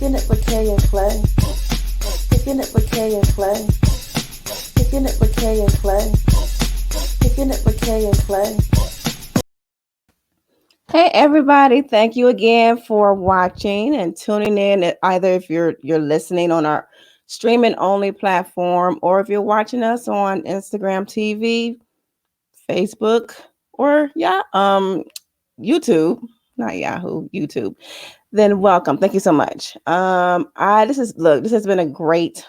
Kicking it with Kay and Clay. Kicking it with Kay and Clay. Kicking it with Kay and Clay. Kicking it with Kay and Clay. Hey everybody, thank you again for watching and tuning in. Either if you're listening on our streaming only platform, or if you're watching us on Instagram TV, Facebook, or YouTube, not Yahoo, YouTube, then welcome. Thank you so much. This has been a great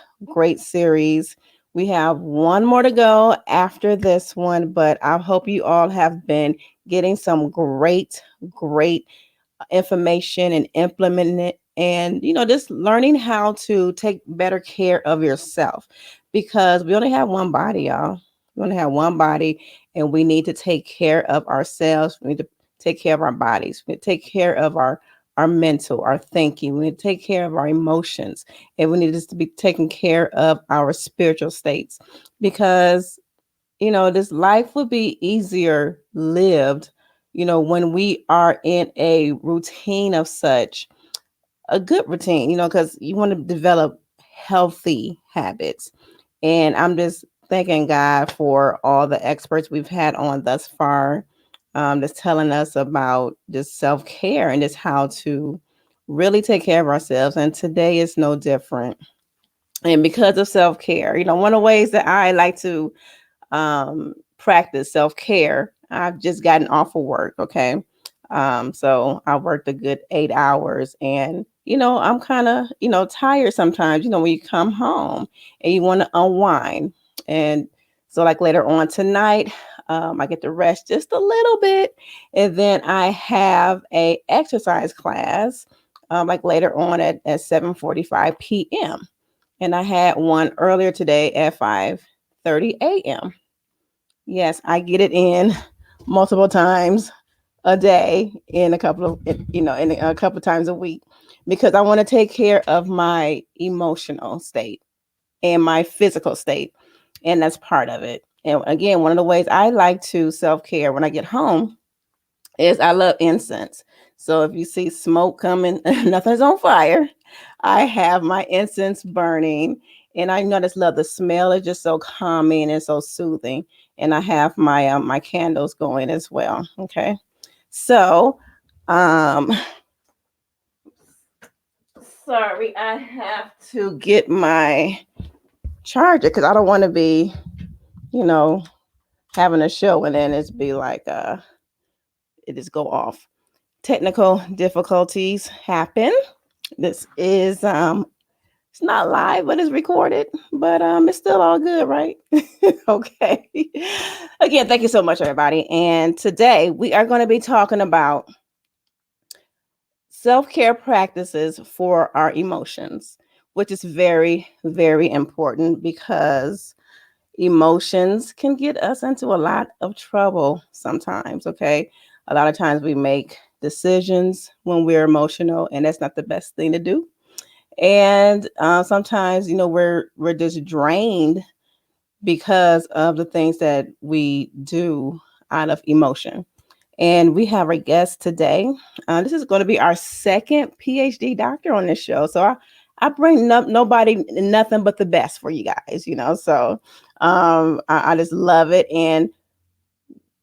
series. We have one more to go after this one, but I hope you all have been getting some great information and implementing it, and just learning how to take better care of yourself, because we only have one body, y'all. We only have one body, and we need to take care of ourselves. We need to take care of our bodies. We need to take care of our mental, our thinking. We need to take care of our emotions, and we need to be taking care of our spiritual states, because this life would be easier lived when we are in a routine of such a good routine, because you want to develop healthy habits. And I'm just thanking God for all the experts we've had on thus far, that's telling us about just self-care and just how to really take care of ourselves. And today is no different. And because of self-care, one of the ways that I like to practice self-care, I've just gotten off of work. Okay. So I worked a good 8 hours, and, I'm kind of, tired sometimes, when you come home and you want to unwind. And so like later on tonight, I get to rest just a little bit. And then I have a exercise class, like later on at 7:45 p.m. And I had one earlier today at 5:30 a.m. Yes, I get it in multiple times a day, in a couple of, in a couple of times a week, because I want to take care of my emotional state and my physical state. And that's part of it. And again, one of the ways I like to self-care when I get home is I love incense. So if you see smoke coming, nothing's on fire, I have my incense burning. And I just love the smell. It's just so calming and so soothing. And I have my my candles going as well. Okay. So, sorry, I have to get my charger, because I don't want to be, having a show and then it's be like it just go off. Technical difficulties happen. This is it's not live, but it's recorded. But it's still all good, right? Okay. Again, thank you so much, everybody. And today we are going to be talking about self-care practices for our emotions, which is very, very important, because emotions can get us into a lot of trouble sometimes. Okay. A lot of times we make decisions when we're emotional, and that's not the best thing to do. And sometimes, we're just drained because of the things that we do out of emotion. And we have our guest today. This is going to be our second PhD doctor on this show. So I bring nobody nothing but the best for you guys, So I just love it. And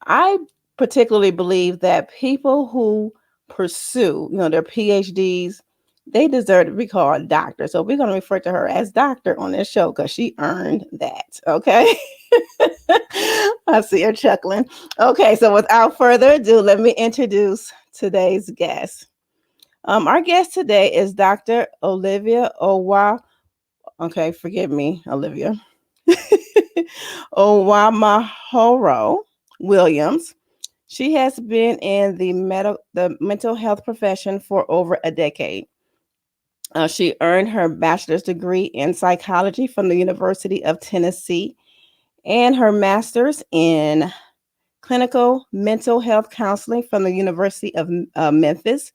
I particularly believe that people who pursue, their PhDs, they deserve to be called doctor. So we're going to refer to her as doctor on this show, because she earned that. Okay. I see her chuckling. Okay. So without further ado, let me introduce today's guest. Our guest today is Dr. Olivia Owa. Okay. Forgive me, Olivia. Owamahoro Williams. She has been in the mental health profession for over a decade. She earned her bachelor's degree in psychology from the University of Tennessee, and her master's in clinical mental health counseling from the University of Memphis,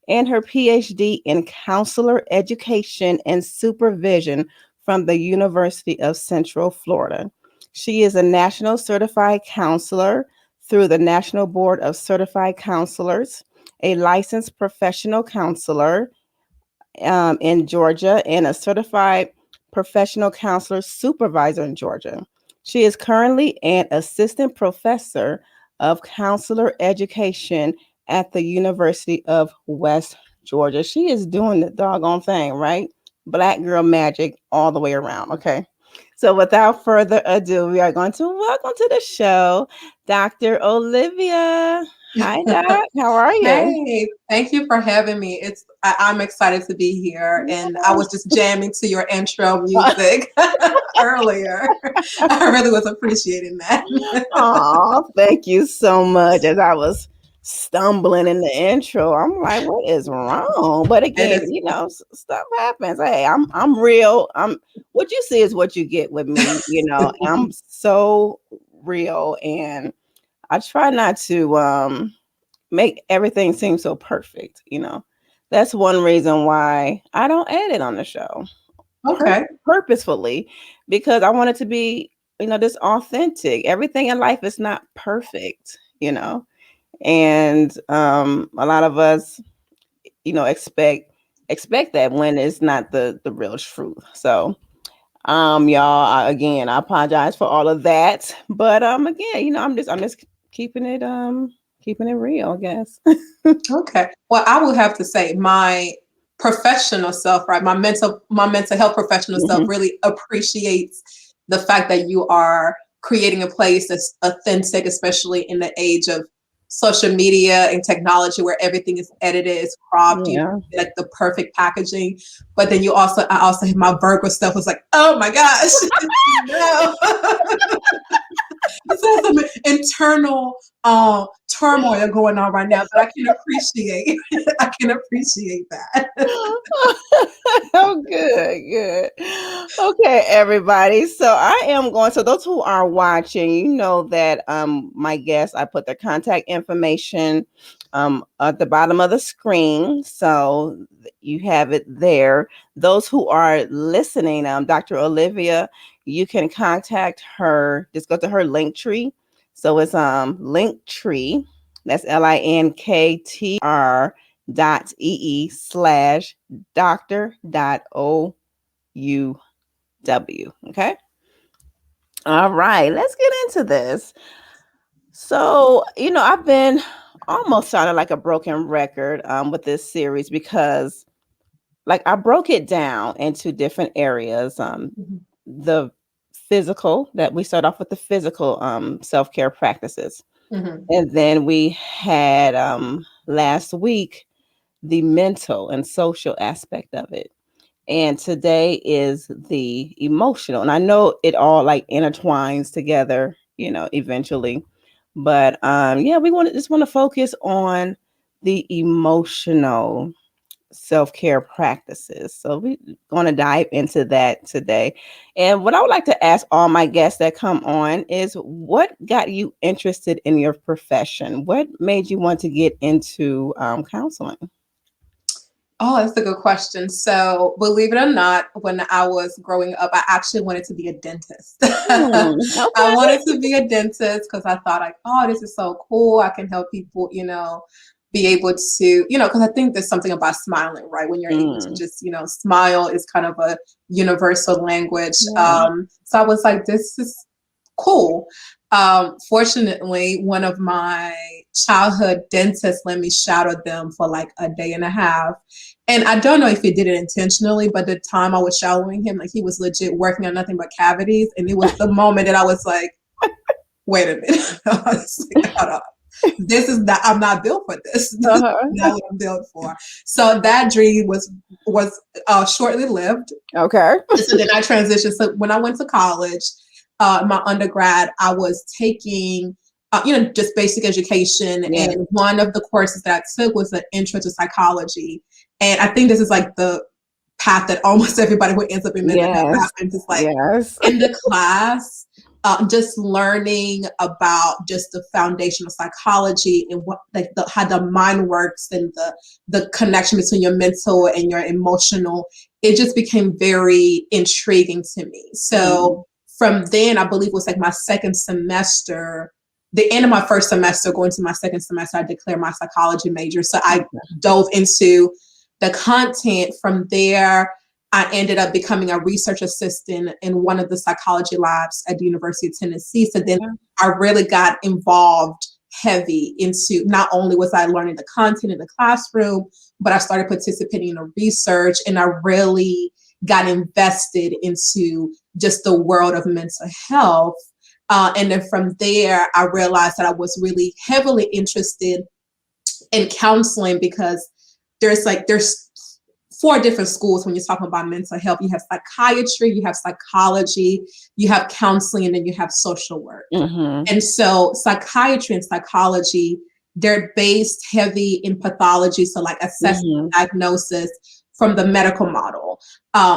and her PhD in counselor education and supervision from the University of Central Florida. She is a national certified counselor through the National Board of Certified Counselors, a licensed professional counselor, in Georgia and a certified professional counselor supervisor in Georgia. She is currently an assistant professor of counselor education at the University of West Georgia. She is doing the doggone thing, right? Black girl magic all the way around. Okay. So without further ado, we are going to welcome to the show Dr. Olivia. Hi, Doc. How are you? Hey, thank you for having me. I'm excited to be here, and I was just jamming to your intro music earlier. I really was appreciating that. Oh, thank you so much. As I was stumbling in the intro, I'm like, what is wrong? But And again, it's stuff happens. Hey, I'm real. I'm what you see is what you get with me. I'm so real, and I try not to make everything seem so perfect. That's one reason why I don't edit on the show okay. purposefully, because I want it to be, this authentic. Everything in life is not perfect. And a lot of us, expect that when it's not the real truth. So y'all, again, I apologize for all of that. But again, I'm just keeping it real, I guess. Okay. Well, I would have to say my professional self, right? My mental health professional self Mhm. really appreciates the fact that you are creating a place that's authentic, especially in the age of social media and technology where everything is edited, is cropped, Yeah. like the perfect packaging. But then I also have my Virgo stuff was like, oh my gosh, no. It's some internal turmoil going on right now, but I can appreciate I can appreciate that. Oh, good, good. Okay, everybody. So I am going. So those who are watching, you know that my guests, I put their contact information at the bottom of the screen, so you have it there. Those who are listening, Dr. Olivia, you can contact her. Just go to her link tree. So it's link tree. That's linktr.ee/Dr.OUW. Okay. All right. Let's get into this. So, I've been almost sounding like a broken record with this series because, like, I broke it down into different areas. Mhm, The physical, that we start off with the physical self-care practices. mhm. And then we had last week the mental and social aspect of it. And today is the emotional. And I know it all like intertwines together, eventually. But yeah, we want to focus on the emotional self-care practices. So we're going to dive into that today. And what I would like to ask all my guests that come on is, what got you interested in your profession? What made you want to get into counseling? Oh, that's a good question. So, believe it or not, when I was growing up, I actually wanted to be a dentist. I Okay. wanted to be a dentist because I thought, like, oh, this is so cool. I can help people, be able to, because I think there's something about smiling, right? When you're able to Mm, just, smile is kind of a universal language. yeah. So I was like, this is cool. Fortunately, one of my childhood dentists let me shadow them for like a day and a half. And I don't know if he did it intentionally, but the time I was shadowing him, like he was legit working on nothing but cavities. And it was the moment that I was like, wait a minute. I was like, hold on. This is not, I'm not built for this. This is Uh-huh. not what I'm built for. So that dream was shortly lived. Okay. So then I transitioned. So when I went to college, my undergrad, I was taking, just basic education. Yeah. And one of the courses that I took was an intro to psychology. And I think this is like the path that almost everybody who ends up in mental health Yes. happens. It's like Yes. in the class, just learning about just the foundation of psychology and what like how the mind works and the connection between your mental and your emotional. It just became very intriguing to me. So Mm, from then, I believe it was like my second semester, the end of my first semester, going to my second semester, I declared my psychology major. So I okay. dove into the content. From there, I ended up becoming a research assistant in one of the psychology labs at the University of Tennessee. So then Okay. I really got involved heavy into, not only was I learning the content in the classroom, but I started participating in the research, and I really got invested into just the world of mental health. And then from there, I realized that I was really heavily interested in counseling, because there's four different schools when you're talking about mental health. You have psychiatry, you have psychology, you have counseling, and then you have social work. Mm-hmm. And so psychiatry and psychology, they're based heavy in pathology, so like assessment, Mm-hmm. diagnosis from the medical model.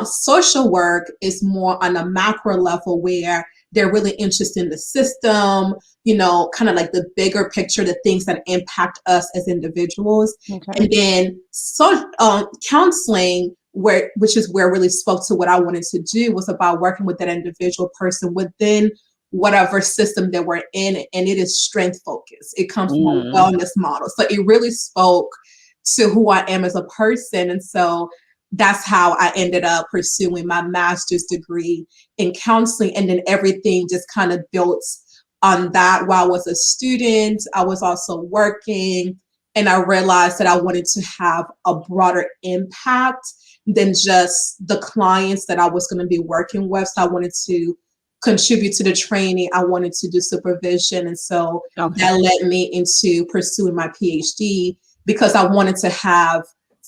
Social work is more on a macro level, where they're really interested in the system, kind of like the bigger picture, the things that impact us as individuals. Okay. And then counseling, which is where I really spoke to what I wanted to do, was about working with that individual person within whatever system that we're in, and it is strength focused. It comes from a Mm. wellness model. So it really spoke to who I am as a person. And so that's how I ended up pursuing my master's degree in counseling. And then everything just kind of built on that. While I was a student, I was also working, and I realized that I wanted to have a broader impact than just the clients that I was going to be working with. So I wanted to contribute to the training. I wanted to do supervision. And so Okay. that led me into pursuing my PhD, because I wanted to have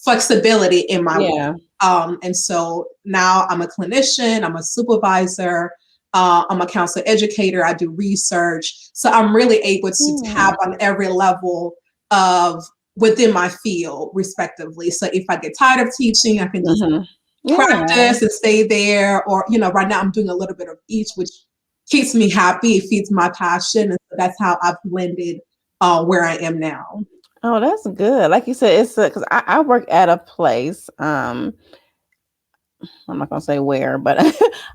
flexibility in my work. Yeah. And so now I'm a clinician, I'm a supervisor, I'm a counselor educator, I do research. So I'm really able to Mm. tap on every level of within my field, respectively. So if I get tired of teaching, I can just Mm-hmm. Yeah. practice and stay there. Or, right now I'm doing a little bit of each, which keeps me happy. It feeds my passion. And so that's how I've blended where I am now. Oh, that's good. Like you said, it's because I work at a place. I'm not gonna say where, but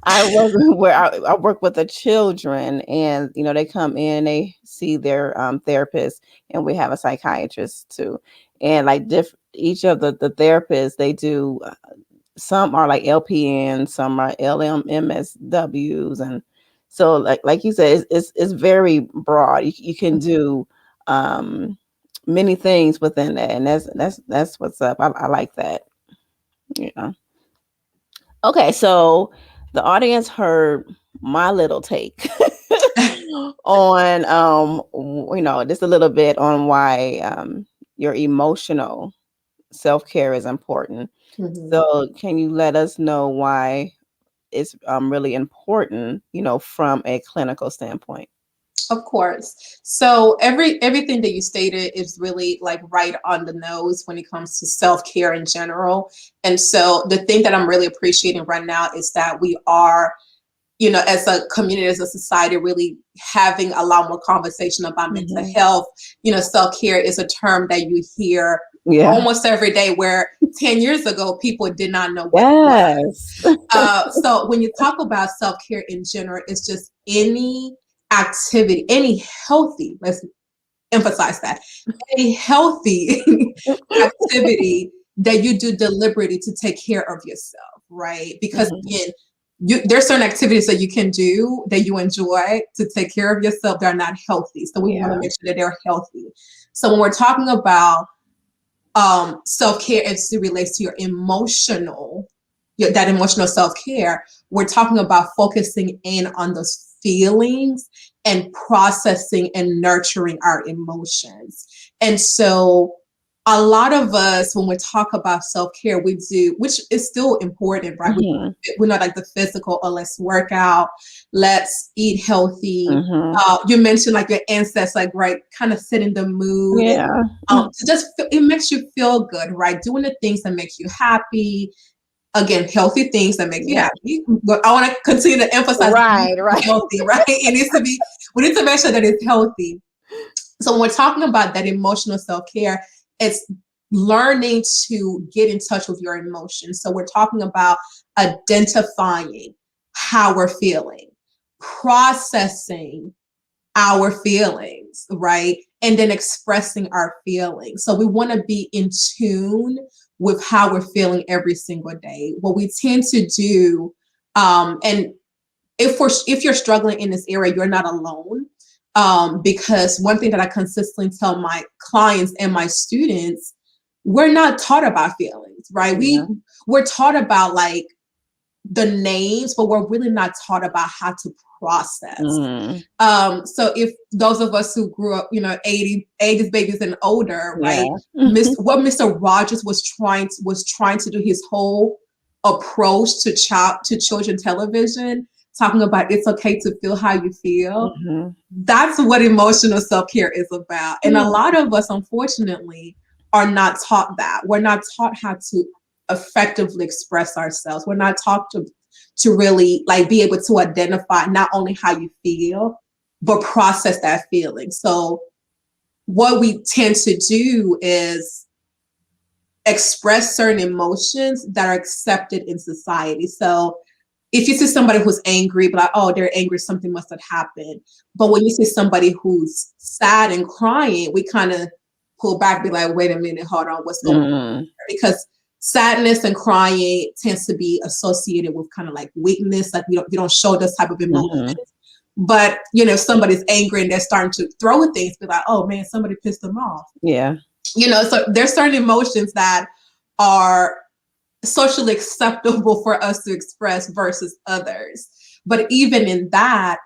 I work where I work with the children, and they come in, they see their therapist, and we have a psychiatrist too. And like each of the therapists, they do. Some are like LPN, some are LMMSWs, and so like you said, it's very broad. You can do um many things within that, and that's what's up. I like that. Yeah. Okay, so the audience heard my little take on just a little bit on why your emotional self-care is important. Mhm. So can you let us know why it's really important, from a clinical standpoint? Of course. So everything that you stated is really like right on the nose when it comes to self-care in general. And so the thing that I'm really appreciating right now is that we are, as a community, as a society, really having a lot more conversation about mental Hmm. health. Self-care is a term that you hear Yeah. almost every day, where 10 years ago people did not know what it was. Yes. So when you talk about self-care in general, it's just any activity, any healthy, let's emphasize that, any healthy activity that you do deliberately to take care of yourself, right? Because Hmm. again, there's certain activities that you can do that you enjoy to take care of yourself. They're not healthy. So we want to Yeah. make sure that they're healthy. So when we're talking about self-care, as it relates to your emotional, that emotional self-care, we're talking about focusing in on those feelings and processing and nurturing our emotions. And so a lot of us, when we talk about self-care, we do, which is still important, right? Hmm. We're not like the physical, or let's work out, let's eat healthy. Hmm. You mentioned like your ancestors, like, right, kind of set in the mood. Yeah. To just it makes you feel good, right? Doing the things that make you happy. Again, healthy things that make you Yeah. happy. But I want to continue to emphasize it needs Right. to be Right. healthy, right? It needs to be. We need to make sure that it's healthy. So when we're talking about that emotional self-care, it's learning to get in touch with your emotions. So we're talking about identifying how we're feeling, processing our feelings, right? And then expressing our feelings. So we want to be in tune with how we're feeling every single day. What we tend to do, and if you're struggling in this area, you're not alone. Because one thing that I consistently tell my clients and my students, we're not taught about feelings, right? Yeah. We're taught about like the names, but we're really not taught about how to process. Mm. So if those of us who grew up, 80s babies and older, right? Yeah. What Mr. Rogers was trying to do, his whole approach to children television, talking about it's okay to feel how you feel. Mhm. That's what emotional self-care is about. And a lot of us, unfortunately, are not taught that. We're not taught how to effectively express ourselves. We're not taught to really like be able to identify not only how you feel, but process that feeling. So what we tend to do is express certain emotions that are accepted in society. So if you see somebody who's angry, but like, oh, they're angry, something must have happened. But when you see somebody who's sad and crying, we kind of pull back, be like, wait a minute, hold on, what's going on? Mm. Because sadness and crying tends to be associated with kind of like weakness, like you don't show this type of emotion. Mhm. But if somebody's angry and they're starting to throw things, be like, oh man, somebody pissed them off. Yeah. So there's certain emotions that are socially acceptable for us to express versus others. But even in that,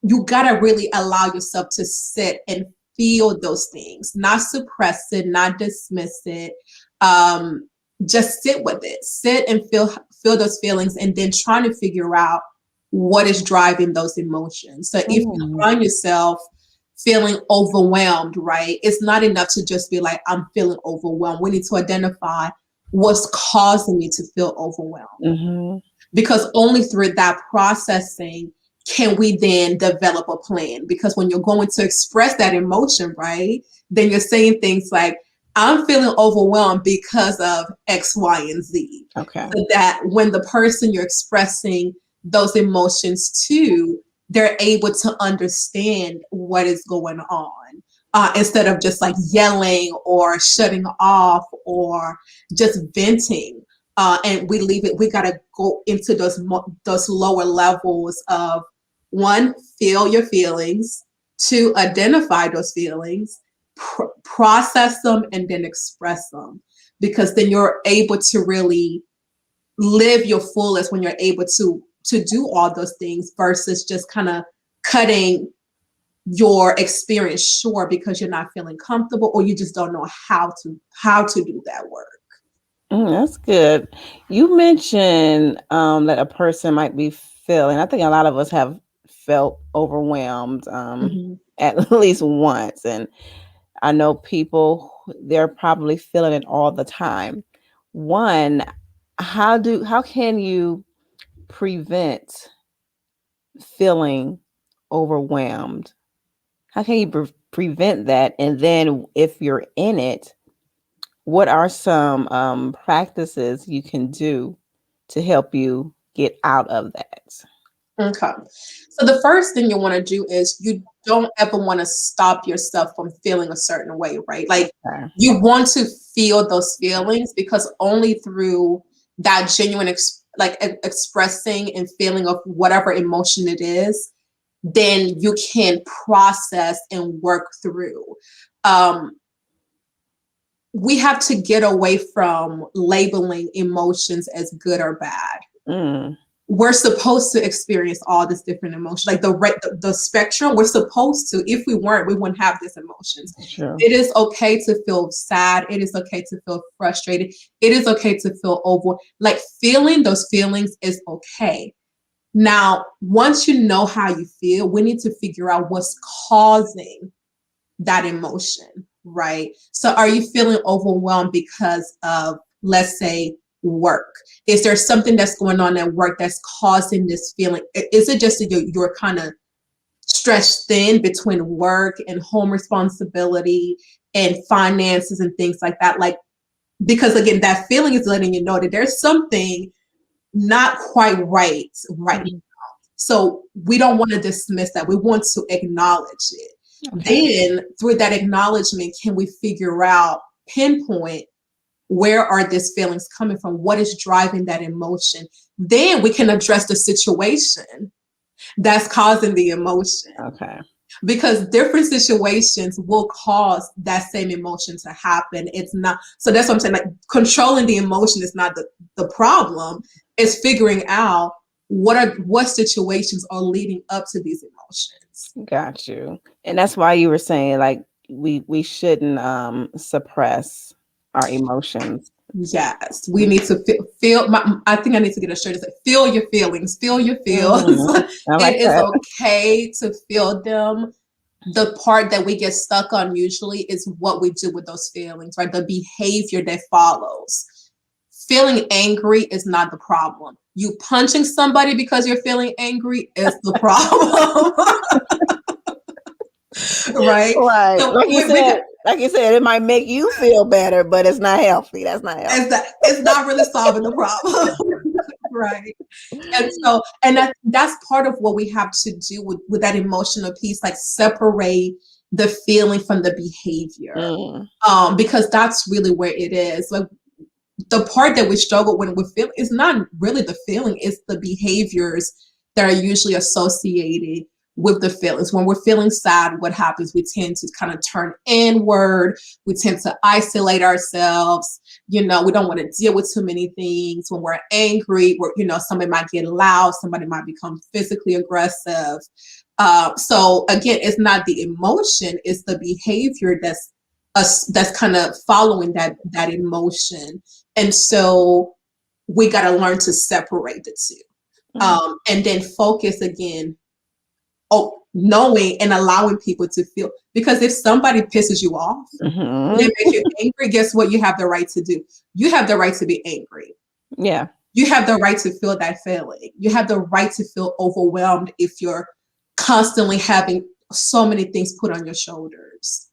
you gotta really allow yourself to sit and feel those things, not suppress it, not dismiss it. Just sit with it, sit and feel those feelings, and then trying to figure out what is driving those emotions. So if you Mm. find yourself feeling overwhelmed, right? It's not enough to just be like, I'm feeling overwhelmed. We need to identify what's causing me to feel overwhelmed. Mhm. Because only through that processing can we then develop a plan. Because when you're going to express that emotion, right, then you're saying things like, I'm feeling overwhelmed because of X, Y, and Z. Okay. So that when the person you're expressing those emotions to, they're able to understand what is going on. Instead of just like yelling or shutting off or just venting. And we got to go into those lower levels of, one, feel your feelings, two, identify those feelings, process them, and then express them. Because then you're able to really live your fullest when you're able to do all those things versus just kind of cutting your experience short because you're not feeling comfortable or you just don't know how to do that work. That's good. You mentioned that a person might be feeling. I think a lot of us have felt overwhelmed Mhm. at least once, and I know people they're probably feeling it all the time. One, how can you prevent feeling overwhelmed? How can you prevent that? And then if you're in it, what are some practices you can do to help you get out of that? Okay. So the first thing you want to do is you don't ever want to stop yourself from feeling a certain way, right? Like Okay. you want to feel those feelings because only through that genuine expressing and feeling of whatever emotion it is, then you can process and work through. Um, we have to get away from labeling emotions as good or bad. Mm, We're supposed to experience all this different emotions, like the spectrum. We're supposed to. If we weren't, we wouldn't have these emotions. sure. It is okay to feel sad. It is okay to feel frustrated. It is okay to feel over. Like feeling those feelings is okay. Now, once you know how you feel, we need to figure out what's causing that emotion, right? So are you feeling overwhelmed because of, let's say, work? Is there something that's going on at work that's causing this feeling? Is it just that you're kind of stretched thin between work and home responsibility and finances and things like that? Like, because again, that feeling is letting you know that there's something not quite right now. So we don't want to dismiss that. We want to acknowledge it. Okay. Then through that acknowledgement, can we figure out, pinpoint, where are these feelings coming from? What is driving that emotion? Then we can address the situation that's causing the emotion, Okay. because different situations will cause that same emotion to happen. It's not, so that's what I'm saying. Like, controlling the emotion is not the problem. It's figuring out what situations are leading up to these emotions. Got you. And that's why you were saying like we shouldn't suppress our emotions. Yes, we need to I think I need to get a shirt that says, feel your feelings, feel your feels. Mhm. I It like is that. okay to feel them. The part that we get stuck on usually is what we do with those feelings, right? The behavior that follows. Feeling angry is not the problem. You punching somebody because you're feeling angry is the problem, right? Right. So Like you said, it might make you feel better, but it's not healthy. That's not healthy. it's not really solving the problem, right? And so, and that's part of what we have to do with that emotional piece, like separate the feeling from the behavior, Mm. because that's really where it is. Like, the part that we struggle when we feel is not really the feeling, it's the behaviors that are usually associated with the feelings. When we're feeling sad, what happens? We tend to kind of turn inward. We tend to isolate ourselves. We don't want to deal with too many things. When we're angry, somebody might get loud, somebody might become physically aggressive. So again, it's not the emotion, it's the behavior that's kind of following that emotion. And so we got to learn to separate the two, Mm. and then focus again, knowing and allowing people to feel. Because if somebody pisses you off, they Mhm. make you angry, guess what you have the right to do? You have the right to be angry. Yeah. You have the right to feel that feeling. You have the right to feel overwhelmed if you're constantly having so many things put on your shoulders.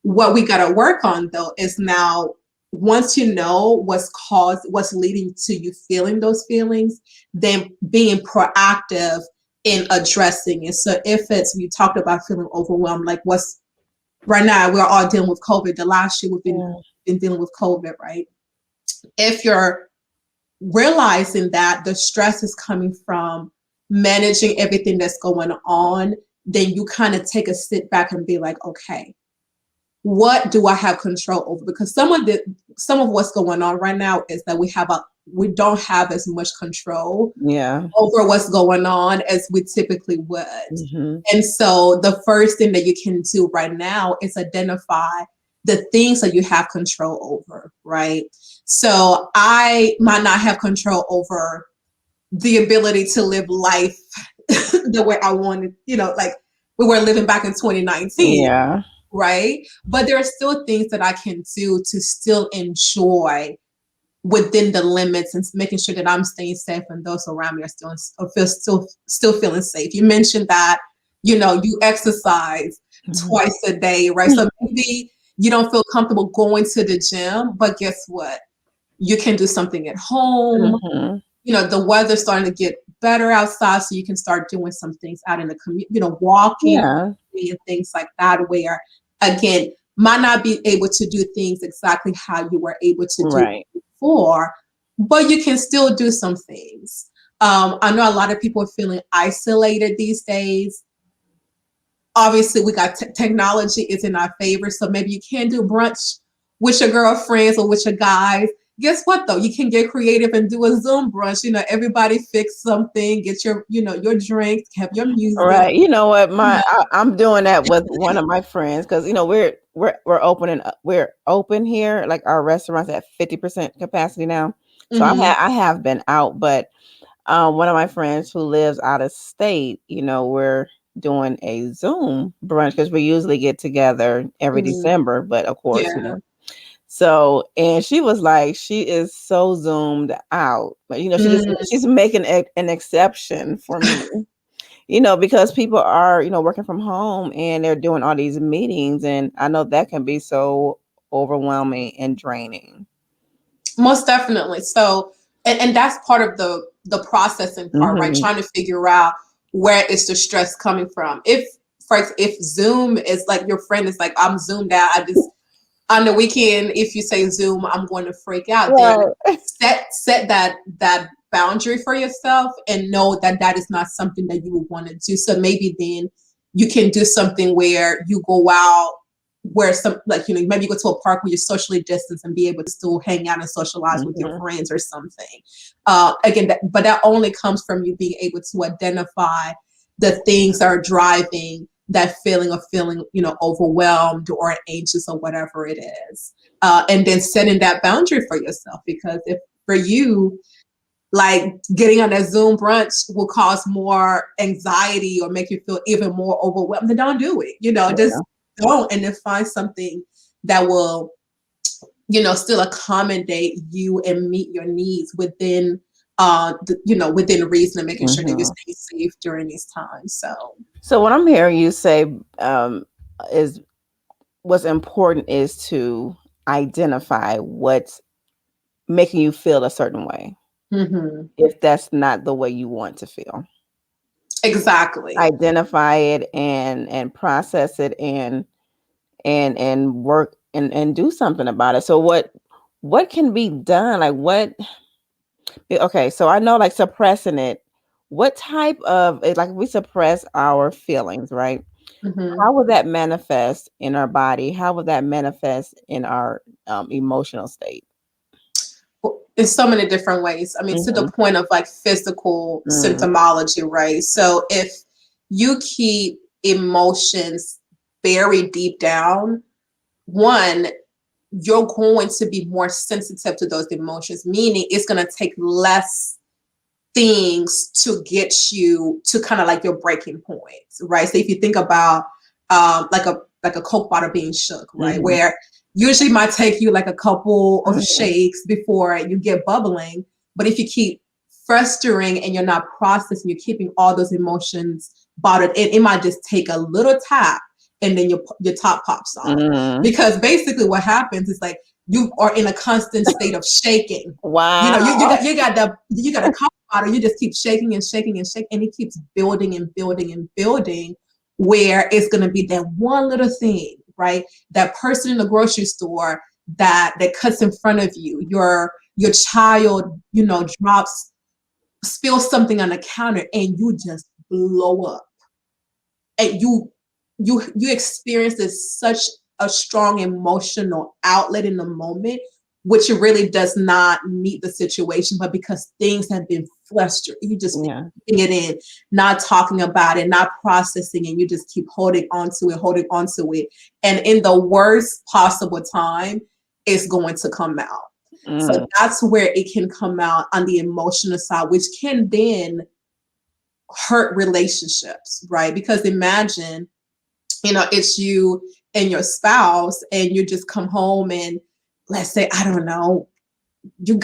What we got to work on though is, now, once you know what's leading to you feeling those feelings, then being proactive in addressing it. So if it's, you talked about feeling overwhelmed, like, what's right now, we're all dealing with COVID. The last year we've Yeah. been dealing with COVID, right? If you're realizing that the stress is coming from managing everything that's going on, then you kind of take a sit back and be like, okay, what do I have control over? Because some of what's going on right now is that we don't have as much control Yeah. over what's going on as we typically would. Mhm. And so the first thing that you can do right now is identify the things that you have control over, right? So I might not have control over the ability to live life the way I wanted, like we were living back in 2019, Yeah. right? But there are still things that I can do to still enjoy within the limits, and making sure that I'm staying safe and those around me are still feeling safe. You mentioned that, you exercise Mhm. twice a day, right? So maybe you don't feel comfortable going to the gym, but guess what? You can do something at home. Mhm. The weather's starting to get better outside, so you can start doing some things out in the community, walking Yeah. and things like that, where, again, might not be able to do things exactly how you were able to do Right. before, but you can still do some things. I know a lot of people are feeling isolated these days. Obviously, we got technology is in our favor, so maybe you can do brunch with your girlfriends or with your guys. Guess what though? You can get creative and do a Zoom brunch. Everybody fix something, get your drinks, have your music. Right. You know what? I'm doing that with one of my friends because we're opening we're open here, like our restaurants at 50% capacity now. So Mm-hmm. I have been out, but one of my friends who lives out of state, we're doing a Zoom brunch because we usually get together every Mm-hmm. December, but of course, Yeah. So, and she was like, she is so zoomed out, but she's making an exception for me, because people are, working from home and they're doing all these meetings, and I know that can be so overwhelming and draining. Most definitely. So, and that's part of the processing part, right? Mm-hmm. Trying to figure out where is the stress coming from. If Zoom is like your friend is like, I'm zoomed out, I just on the weekend, if you say Zoom, I'm going to freak out, then Right. set that boundary for yourself and know that that is not something that you would want to do. So maybe then you can do something where you go out where some like maybe you go to a park where you're socially distanced and be able to still hang out and socialize with your Mm-hmm. friends or something. Again, but that only comes from you being able to identify the things that are driving that feeling of feeling, overwhelmed or anxious or whatever it is. And then setting that boundary for yourself. Because if for you, like getting on that Zoom brunch will cause more anxiety or make you feel even more overwhelmed, then don't do it. Just Yeah. don't. And then find something that will, still accommodate you and meet your needs within, within reason and making sure that you Mm-hmm. stay safe during these times. So, So what I'm hearing you say is what's important is to identify what's making you feel a certain way. mhm. If that's not the way you want to feel, Exactly. identify it and process it and work and do something about it. So what can be done? Like what? Okay, so I know like suppressing it. What type of like we suppress our feelings, right? Mhm. How would that manifest in our body? How would that manifest in our emotional state? In so many different ways. I mean, to the Mm-hmm. point of like physical Mm, symptomology, right? So if you keep emotions buried deep down, one, you're going to be more sensitive to those emotions, meaning it's going to take less things to get you to kind of like your breaking point, right? So if you think about like a Coke bottle being shook, right, mm-hmm. where usually might take you like a couple of Mm-hmm. shakes before you get bubbling, but if you keep festering and you're not processing, you're keeping all those emotions bottled in, it might just take a little tap and then your top pops off. Mm-hmm. Because basically what happens is like you are in a constant state of shaking. Wow. You got a cup bottle, you just keep shaking and shaking and shaking, and it keeps building and building and building, where it's gonna be that one little thing, right? That person in the grocery store that cuts in front of you, your child, drops, spills something on the counter, and you just blow up and you experience this such a strong emotional outlet in the moment, which really does not meet the situation, but because things have been flustered, you just Yeah. keeping it in, not talking about it, not processing, and you just keep holding onto it, and in the worst possible time, it's going to come out. So Mm, that's where it can come out on the emotional side, which can then hurt relationships, right? Because imagine, it's you and your spouse, and you just come home and let's say, I don't know, you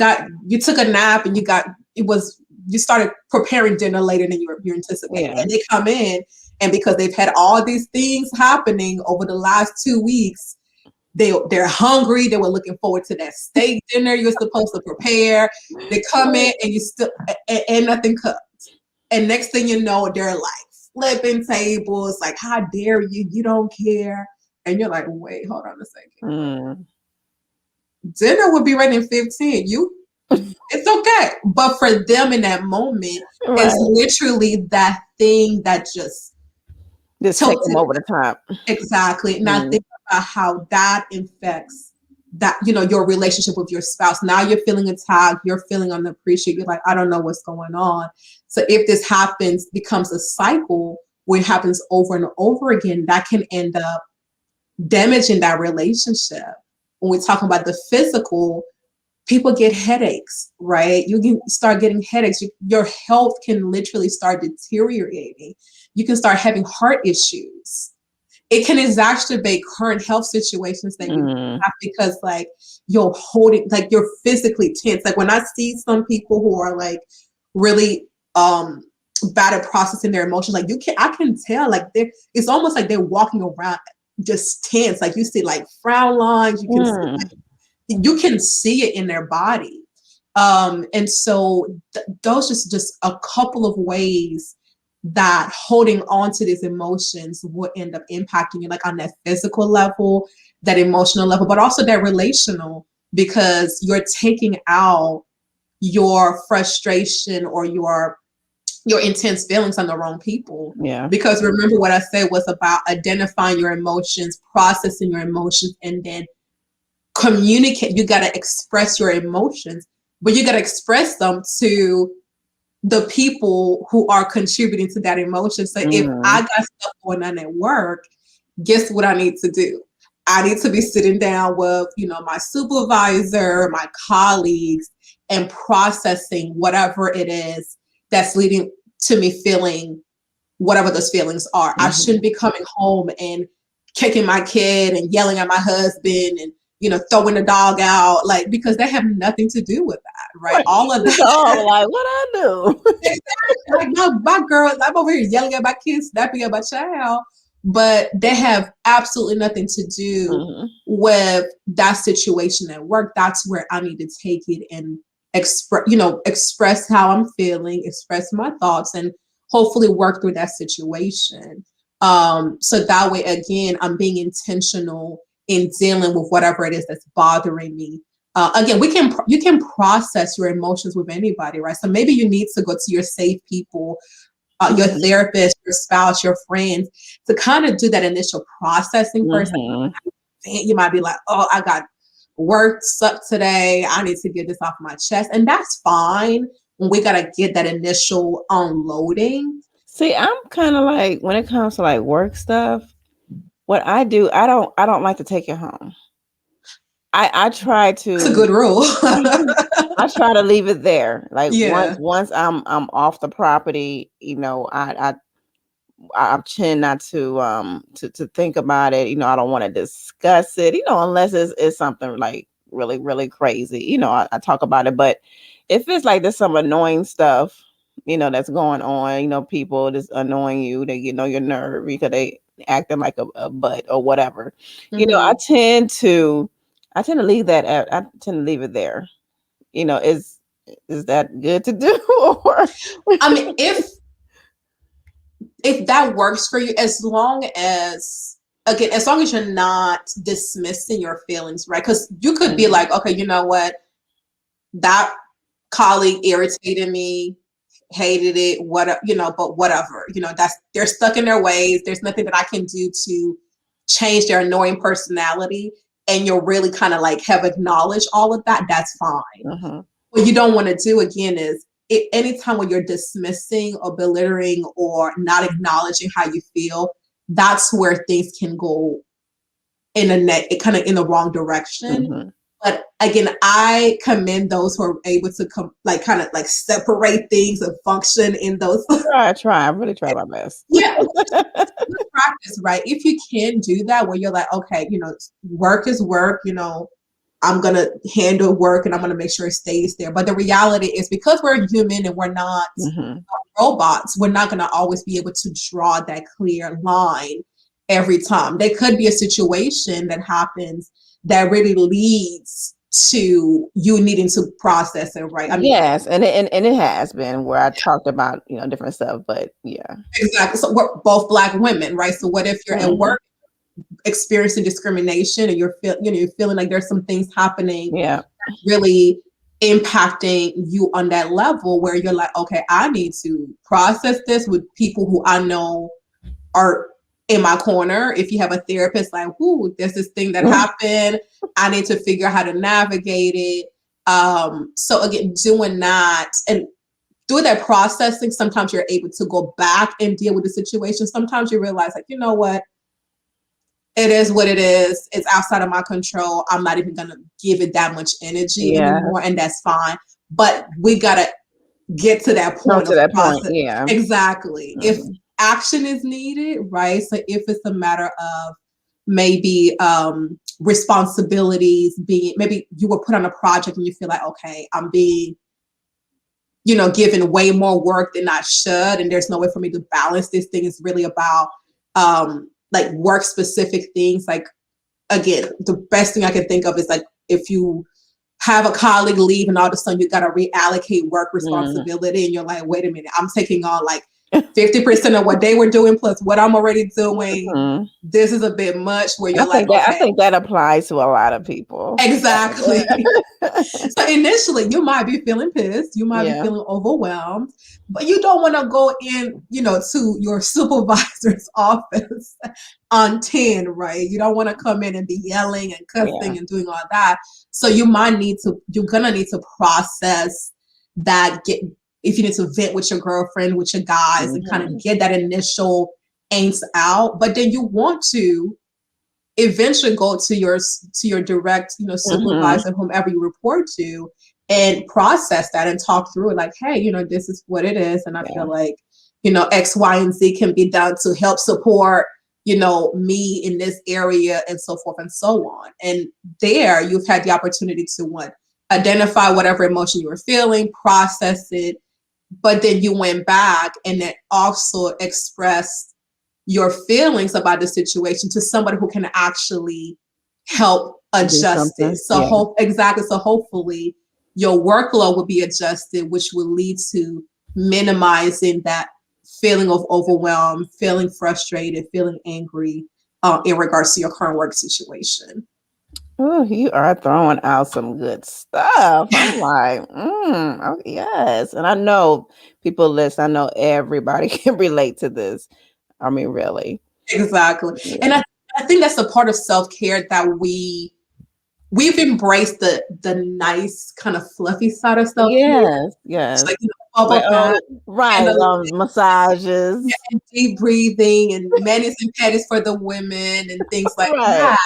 took a nap and you started preparing dinner later than you anticipated. yeah. And they come in, and because they've had all these things happening over the last 2 weeks, they're hungry. They were looking forward to that steak dinner you're supposed to prepare. They come in and you still and nothing cooked. And next thing you know, they're like flipping tables, like, how dare you? You don't care. And you're like, wait, hold on a second. Mm. Dinner will be ready in 15. It's okay. But for them in that moment, it's Right. literally that thing that just Just take them tilted. over the top. Exactly. Now Mm. think about how that affects that, your relationship with your spouse. Now you're feeling attacked, you're feeling unappreciated, you're like, I don't know what's going on. So if this happens, becomes a cycle where it happens over and over again, that can end up damaging that relationship. When we're talking about the physical, people get headaches, right? You can start getting headaches. Your health can literally start deteriorating. You can start having heart issues. It can exacerbate current health situations that you Mm. have, because like you're holding, like you're physically tense. Like when I see some people who are like really bad at processing their emotions, like I can tell, like it's almost like they're walking around just tense. Like you see like frown lines, Mm. you can see it in their body. And so those just a couple of ways that holding on to these emotions will end up impacting you, like on that physical level, that emotional level, but also that relational, because you're taking out your frustration or your intense feelings on the wrong people. Yeah. Because remember what I said was about identifying your emotions, processing your emotions, and then communicate. You got to express your emotions, but you got to express them to the people who are contributing to that emotion. So if I Mm-hmm. got stuff going on at work, guess what I need to do? I need to be sitting down with, my supervisor, my colleagues, and processing whatever it is that's leading to me feeling whatever those feelings are. I Mm-hmm. shouldn't be coming home and kicking my kid and yelling at my husband and throwing the dog out, like, because they have nothing to do with that, right? Right. All of The that. dog, like, what I do? Like my girl, I'm over here yelling at my kids, snapping at my child, but they have absolutely nothing to do Mm-hmm. with that situation at work. That's where I need to take it and express how I'm feeling, express my thoughts, and hopefully work through that situation. So that way, again, I'm being intentional in dealing with whatever it is that's bothering me. Again, you can process your emotions with anybody, right? So maybe you need to go to your safe people, your Mm-hmm. therapist, your spouse, your friends, to kind of do that initial processing first. Mm-hmm. You might be like, oh, I got work sucked today. I need to get this off my chest. And that's fine when we got to get that initial unloading. See, I'm kind of like when it comes to like work stuff. What I do, I don't like to take it home. I try That's a to good rule. I try to leave it there. Like Yeah. once I'm off the property, I tend not to think about it. I don't want to discuss it. Unless it's something like really really crazy. I talk about it. But if it's like there's some annoying stuff, that's going on. People just annoying you. They get on your nerve because they acting like a butt or whatever. Hmm. I tend to leave I tend to leave it there. Is that good to do or? I mean, if that works for you, as long as you're not dismissing your feelings, right? Because you could be Mhm. like, okay, you know what, that colleague irritated me, hated it, but whatever, that's, they're stuck in their ways. There's nothing that I can do to change their annoying personality. And you'll really kind of like have acknowledged all of that. That's fine. Mhm. What you don't want to do again is anytime when you're dismissing or belittling or not acknowledging how you feel, that's where things can go in a net, kind of in the wrong direction. Mhm. But again, I commend those who are able to like kind of like separate things and function in those. I really try my best. Yeah, practice, right? If you can do that, where you're like, okay, work is work, I'm going to handle work and I'm going to make sure it stays there. But the reality is, because we're human and we're not Mhm. robots, we're not going to always be able to draw that clear line every time. There could be a situation that happens that really leads to you needing to process it, right? I mean, Yes, and it has been where I talked about, different stuff, but yeah. exactly. So we're both Black women, right? So what if you're at Mhm. work experiencing discrimination and you're feeling like there's some things happening Yeah. really impacting you on that level where you're like, okay, I need to process this with people who I know are in my corner. If you have a therapist, like, whoo, there's this thing that happened. I need to figure out how to navigate it. So again, doing that and doing that processing, sometimes you're able to go back and deal with the situation. Sometimes you realize, like, you know what? It is what it is. It's outside of my control. I'm not even gonna give it that much energy Yeah. anymore, and that's fine. But we gotta get to that Come point to of that point. process. Yeah. Exactly. If Mhm. action is needed, right? So if it's a matter of maybe responsibilities being, maybe you were put on a project and you feel like, okay, I'm being, given way more work than I should, and there's no way for me to balance this thing. Is really about like work specific things. Like, again, the best thing I can think of is like, if you have a colleague leave and all of a sudden you got to reallocate work Mm. responsibility and you're like, wait a minute, I'm taking on like 50% of what they were doing plus what I'm already doing. Mhm. This is a bit much where I you're like, think that I okay, think that applies to a lot of people. exactly. So initially, you might be feeling pissed, you might be Yeah. feeling overwhelmed, but you don't want to go in, to your supervisor's office on 10, right? You don't want to come in and be yelling and Yeah. cussing and doing all that. So you're gonna need to process that. If you need to vent with your girlfriend, with your guys, and kind of Mhm. get that initial angst out, but then you want to eventually go to your direct Mhm. supervisor, whomever you report to, and process that and talk through it like, hey, this is what it is, and I Yeah. feel like X, Y, and Z can be done to help support me in this area, and so forth and so on. And there you've had the opportunity to what identify whatever emotion you were feeling, process it, but then you went back and then also expressed your feelings about the situation to somebody who can actually help Do adjust it. something. Yeah. So hopefully your workload will be adjusted, which will lead to minimizing that feeling of overwhelm, feeling frustrated, feeling angry in regards to your current work situation. Oh, you are throwing out some good stuff. I'm like, oh, yes. And I know people listen. I know everybody can relate to this. I mean, really. Exactly. And Yeah. I think that's the part of self-care that we've embraced the nice kind of fluffy side of self-care. Yes. It's Yes. like, Like, bubble bath oh, right. and Massages. deep breathing and manis and petties for the women and things like Right. that.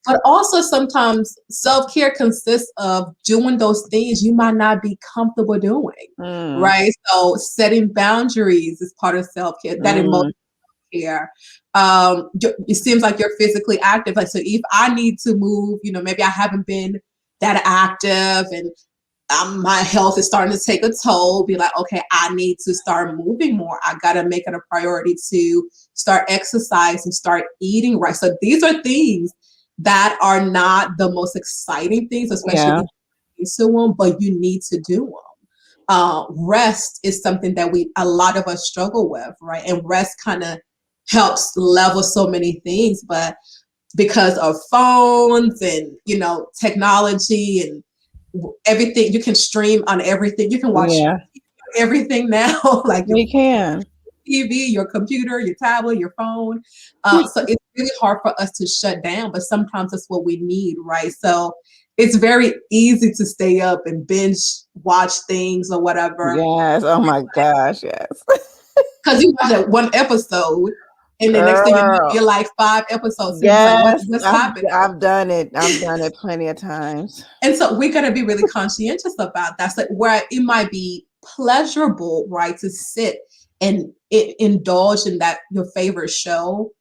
But also sometimes self-care consists of doing those things you might not be comfortable doing, Mm, right? So setting boundaries is part of self-care, that emotional mm, care. It seems like you're physically active. Like, so if I need to move, maybe I haven't been that active and my health is starting to take a toll, be like, okay, I need to start moving more. I got to make it a priority to start exercising, start eating right. So these are things that are not the most exciting things, especially yeah. if you're used to them, but you need to do them. Rest is something that a lot of us struggle with, right? And rest kind of helps level so many things, but because of phones and technology and everything, you can stream on everything, you can watch Yeah. everything now, like your We can. TV, your computer, your tablet, your phone. So it's really hard for us to shut down, but sometimes that's what we need, right? So it's very easy to stay up and binge watch things or whatever, Yes. Oh my gosh. Yes. because you watch that one episode and the next thing you know, Girl. you're like 5 episodes in, like Yes. what's I've happening? I've done it. I've done it plenty of times. And so we got to be really conscientious about that. So where it might be pleasurable, right, to sit and indulge in that your favorite show,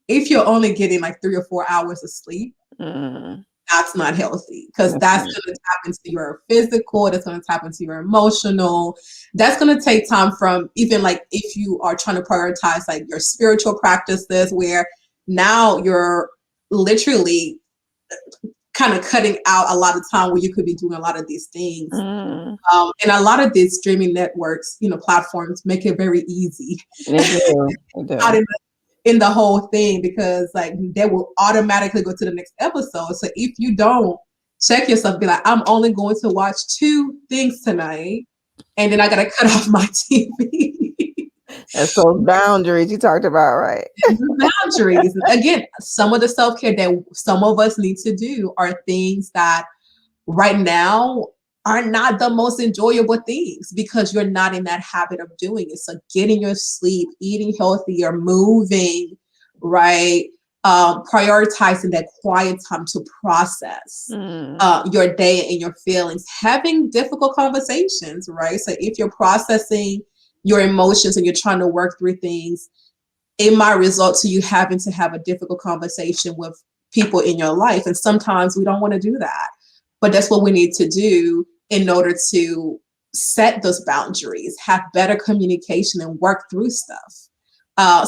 if you're only getting like 3 or 4 hours of sleep, Mm, that's not healthy, because that's mhm. going to tap into your physical, that's going to tap into your emotional, that's going to take time from, even like if you are trying to prioritize like your spiritual practices, where now you're literally kind of cutting out a lot of time where you could be doing a lot of these things. Mm. And a lot of these streaming networks, platforms make it very easy They do. They out do. in the whole thing, because like they will automatically go to the next episode. So if you don't check yourself, be like, I'm only going to watch 2 things tonight, and then I gotta cut off my TV. That's those boundaries you talked about, right? Boundaries. Again, some of the self-care that some of us need to do are things that right now are not the most enjoyable things, because you're not in that habit of doing it. So getting your sleep, eating healthier, moving, right? Prioritizing that quiet time to process Mm. your day and your feelings, having difficult conversations, right? So if you're processing your emotions and you're trying to work through things, it might result to you having to have a difficult conversation with people in your life. And sometimes we don't want to do that. But that's what we need to do in order to set those boundaries, have better communication, and work through stuff.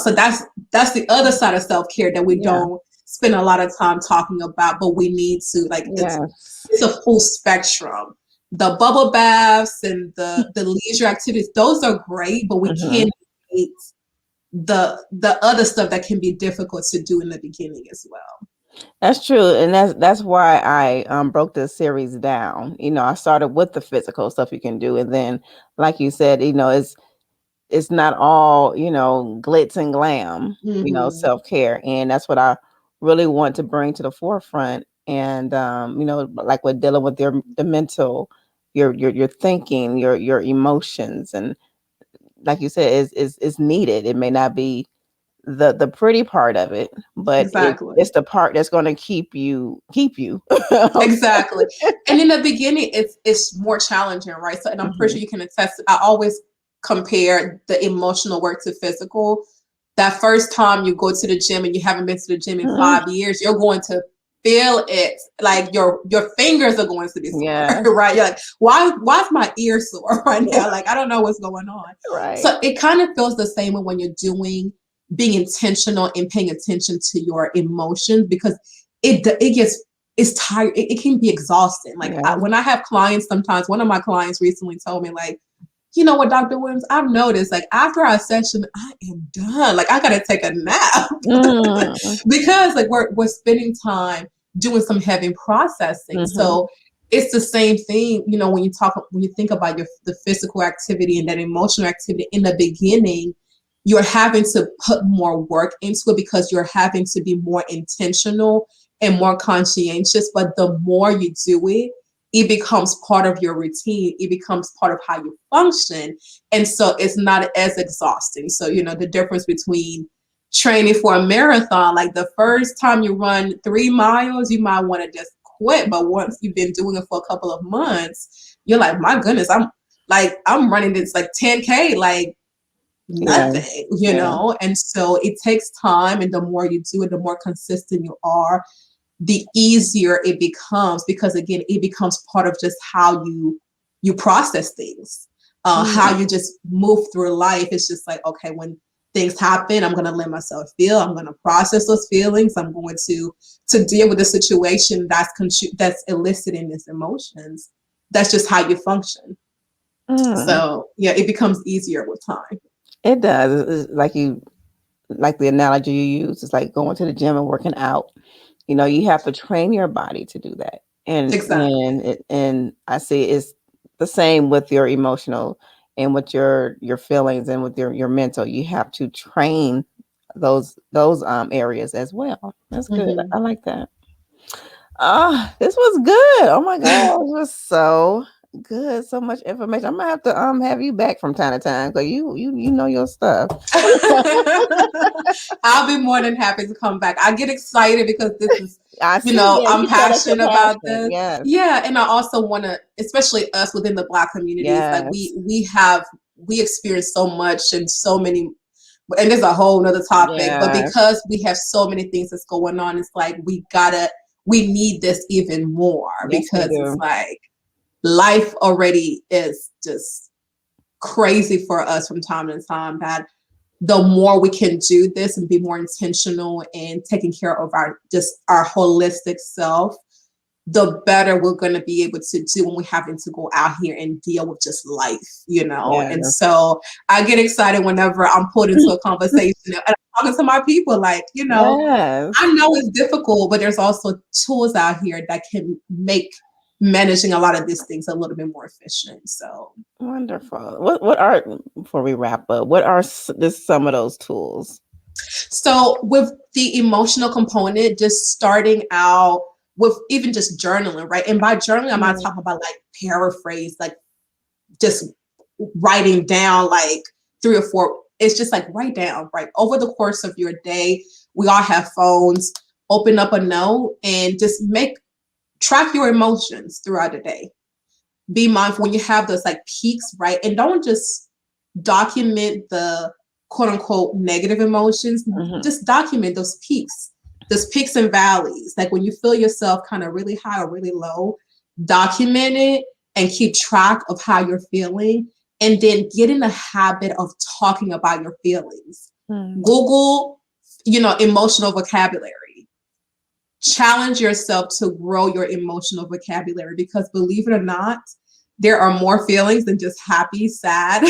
So that's the other side of self care that we Yeah. don't spend a lot of time talking about, but we need to, like, Yes. it's a full spectrum. The bubble baths and the leisure activities, those are great, but we Hmm. can't negate the other stuff that can be difficult to do in the beginning as well. That's true, and that's why I broke this series down. I started with the physical stuff you can do, and then, like you said, it's not all glitz and glam. Hmm. Self care, and that's what I really want to bring to the forefront. And like we're dealing with the mental, your thinking, your emotions, and like you said, is needed. It may not be the pretty part of it, but Exactly. it's the part that's going to keep you. Okay. Exactly. And in the beginning, it's more challenging, right? So, and I'm pretty Hmm. sure you can attest. I always compare the emotional work to physical. That first time you go to the gym and you haven't been to the gym in Hmm. 5 years, you're going to feel it. Like your fingers are going to be Yeah. sore, right? You're like, why's my ear sore right now? Like, I don't know what's going on. Right. So it kind of feels the same way when you're being intentional and paying attention to your emotions, because it gets it's tired. It can be exhausting. Like, Yes. when I have clients, sometimes one of my clients recently told me, like, you know what, Dr. Williams, I've noticed, like, after our session, I am done. Like, I gotta take a nap Mm. because, like, we're spending time doing some heavy processing. Hmm. So it's the same thing, when you think about the physical activity and that emotional activity in the beginning, you're having to put more work into it because you're having to be more intentional and more conscientious. But the more you do it, it becomes part of your routine. It becomes part of how you function. And so it's not as exhausting. So, the difference between training for a marathon, like the first time you run 3 miles, you might want to just quit. But once you've been doing it for a couple of months, you're like, my goodness, I'm running this like 10K, like Yeah. nothing, Yeah. And so it takes time. And the more you do it, the more consistent you are, the easier it becomes, because again, it becomes part of just how you process things, how Mm. you just move through life. It's just like, okay, when things happen, I'm going to let myself feel, I'm going to process those feelings, I'm going to deal with the situation that's eliciting these emotions. That's just how you function. Mm. So yeah, it becomes easier with time. It does. It's like the analogy you use. It's like going to the gym and working out. You have to train your body to do that. Exactly. And I see it's the same with your emotional and with your feelings and with your mental. You have to train those areas as well. That's good. Hmm. I like that. This was good. Oh my god, it was so good. So much information. I'm gonna have to have you back from time to time because you know your stuff. I'll be more than happy to come back. I get excited because this is, I see. Yeah, I'm you tell us your passionate about passion. this. Yes. Yeah, and I also want to, especially us within the Black communities, like Yes. we experience so much and so many, and there's a whole nother topic, but Yes. because we have so many things that's going on, it's like we need this even more, Yes, we because it's do. like life already is just crazy for us from time to time, that the more we can do this and be more intentional and taking care of our holistic self, the better we're going to be able to do when we're having to go out here and deal with just life. And Yes. so I get excited whenever I'm pulled into a conversation and I'm talking to my people, like, Yes. I know it's difficult, but there's also tools out here that can make managing a lot of these things a little bit more efficient. So Wonderful. What are before we wrap up? What are just some of those tools? So with the emotional component, just starting out with even just journaling, right? And by journaling, I'm not Mm. talking about like paraphrase, like just writing down like 3 or 4. It's just like write down, right? Over the course of your day, we all have phones. Open up a note and just track your emotions throughout the day. Be mindful when you have those like peaks, right? And don't just document the quote unquote negative emotions. Hmm. Just document those peaks and valleys. Like when you feel yourself kind of really high or really low, document it and keep track of how you're feeling. And then get in the habit of talking about your feelings. Mm. Google, emotional vocabulary. challenge yourself to grow your emotional vocabulary, because believe it or not, there are more feelings than just happy, sad,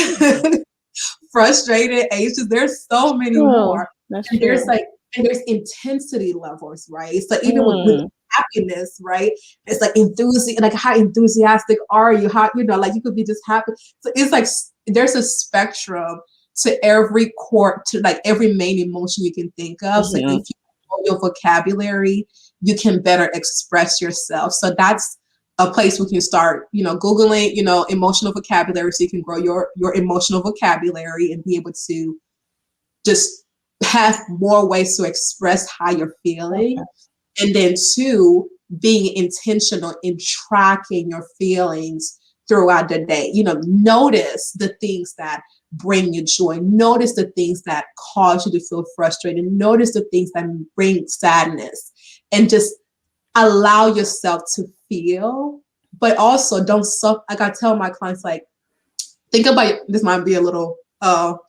frustrated, anxious. There's so many True. more. That's And there's true. like, and there's intensity levels, right? So even with Mm, happiness, right? It's like enthusiasm, like how enthusiastic are you? How, like you could be just happy. So it's like there's a spectrum to every core, to like every main emotion you can think of. So if mhm. you know your vocabulary, you can better express yourself. So that's a place we can start, Googling, emotional vocabulary, so you can grow your emotional vocabulary and be able to just have more ways to express how you're feeling. Okay. And then two, being intentional in tracking your feelings throughout the day. Notice the things that bring you joy. Notice the things that cause you to feel frustrated. Notice the things that bring sadness. And just allow yourself to feel, but also don't suffer. Like I tell my clients, like, think about this might be a little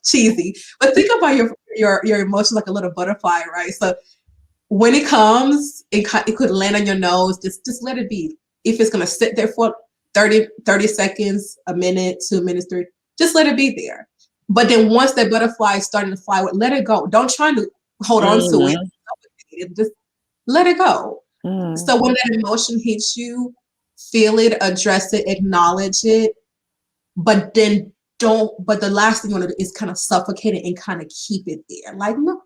cheesy, but think about your emotion like a little butterfly, right? So when it comes, it could land on your nose. Just let it be. If it's gonna sit there for 30 seconds, a minute, 2 minutes, three, just let it be there. But then once that butterfly is starting to fly, let it go. Don't try to hold on to Mhm, it. Just let it go. mhm. So when that emotion hits you, feel it, address it, acknowledge it, but then don't. But the last thing you want to do is kind of suffocate it and kind of keep it there. Like, no,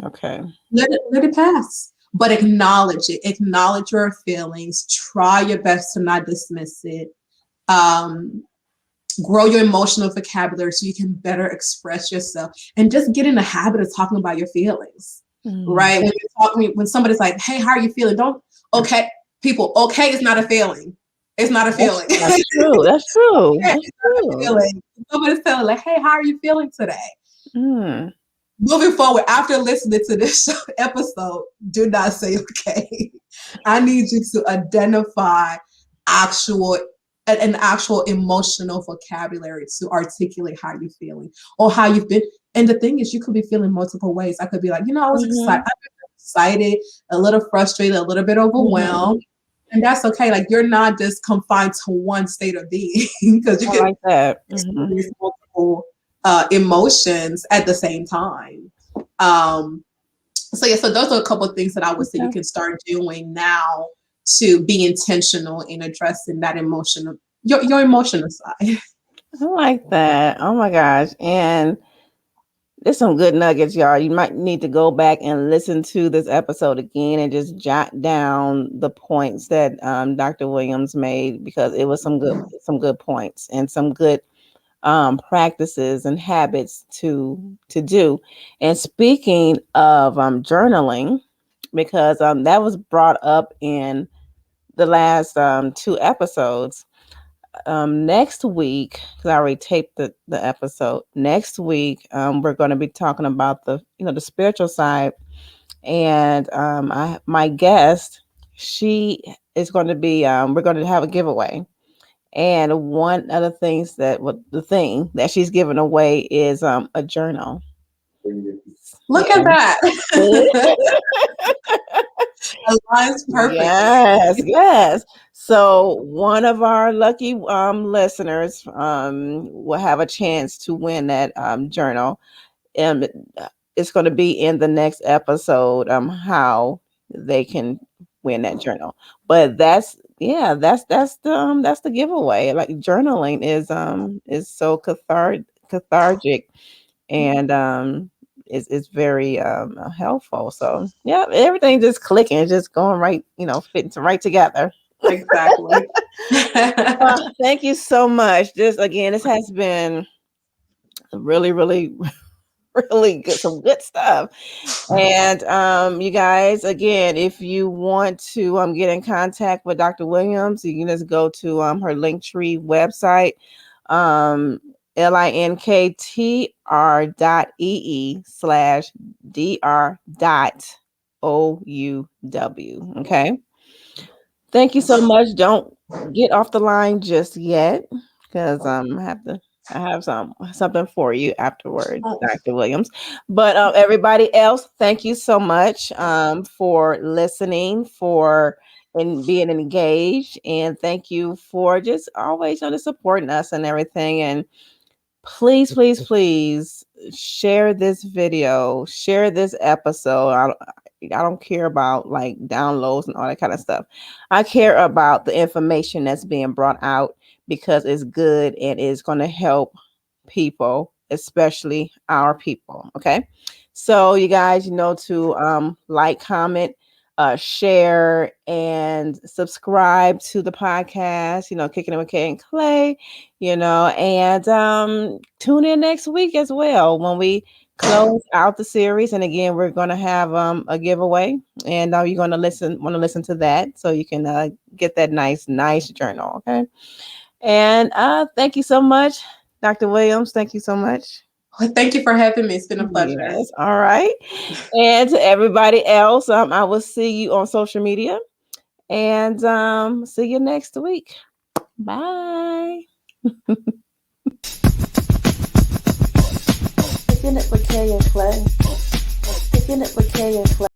Okay. let it pass. But acknowledge it. Acknowledge your feelings. Try your best to not dismiss it. Um, Grow your emotional vocabulary so you can better express yourself, and just get in the habit of talking about your feelings. Mm. Right? When somebody's like, "Hey, how are you feeling?" Don't okay, people. Okay, it's not a feeling. It's not a feeling. That's true. That's true. Okay, That's it's not a true. feeling. Somebody's telling like, "Hey, how are you feeling today?" Mm. Moving forward, after listening to this episode, do not say okay. I need you to identify actual an actual emotional vocabulary to articulate how you're feeling or how you've been. And the thing is, you could be feeling multiple ways. I could be like, I was excited, Mhm, I've been excited, a little frustrated, a little bit mhm. overwhelmed. And that's okay. Like you're not just confined to one state of being because you I can like that. Mhm. experience multiple emotions at the same time. So yeah, so those are a couple of things that I would say you Okay. can start doing now to be intentional in addressing that emotional your emotional side. I like that. Oh my gosh. And there's some good nuggets, y'all. You might need to go back and listen to this episode again and just jot down the points that Dr. Williams made, because it was some good points and some good practices and habits to do. And speaking of journaling, because that was brought up in the last two episodes. Next week, because I already taped the episode. Next week, we're going to be talking about the spiritual side, and my guest, she is going to be. We're going to have a giveaway, and one of the things the thing that she's giving away is a journal. Look at Yeah. that. Aligns perfectly. Yes, yes. So one of our lucky listeners will have a chance to win that journal. And it's going to be in the next episode how they can win that journal. But that's the giveaway. Like journaling is so cathartic, and it's very helpful. So yeah, everything just clicking, it's just going right, fitting right together. Exactly. Thank you so much. This has been really, really, really good, some good stuff. And you guys, again, if you want to get in contact with Dr. Williams, you can just go to her Linktree website, um linktr.ee/dr.ouw. Okay. Thank you so much. Don't get off the line just yet, because I have to I have something for you afterward, Oh, Dr. Williams. But everybody else, thank you so much for listening, for and being engaged, and thank you for just always supporting us and everything. And please, please, please share this video, share this episode. I don't care about like downloads and all that kind of stuff. I care about the information that's being brought out because it's good and it's going to help people, especially our people. Okay. So you guys, to like, comment, share, and subscribe to the podcast, Kicking It with Kay and Clay, and tune in next week as well when we close out the series. And again, we're going to have a giveaway, and you're going to want to listen to that so you can get that nice journal. Okay. And thank you so much, Dr. Williams. Thank you so much. well, thank you for having me. It's been a pleasure. Yes. All right. And to everybody else, I will see you on social media, and see you next week. Bye. Picking it with Kay and Clay. Picking it with Kay and Clay.